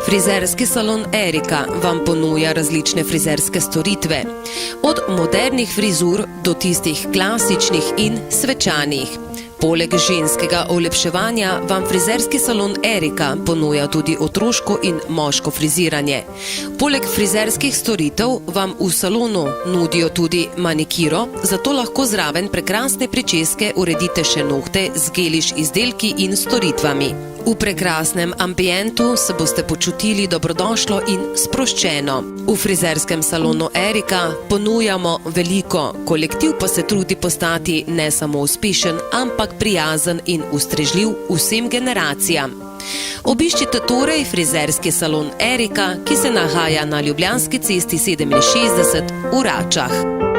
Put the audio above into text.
Frizerski salon Erika vam ponuja različne frizerske storitve, od modernih frizur do tistih klasičnih in svečanih. Poleg ženskega olepševanja vam frizerski salon Erika ponuja tudi otroško in moško friziranje. Poleg frizerskih storitev vam v salonu nudijo tudi manikiro, zato lahko zraven prekrasne pričeske uredite še nohte z geliš izdelki in storitvami. V prekrasnem ambientu se boste počutili dobrodošlo in sproščeno. V frizerskem salonu Erika ponujamo veliko, kolektiv pa se trudi postati ne samo uspešen, ampak prijazen in ustrežljiv vsem generacijam. Obiščite torej frizerski salon Erika, ki se nahaja na Ljubljanski cesti 67 v Račah.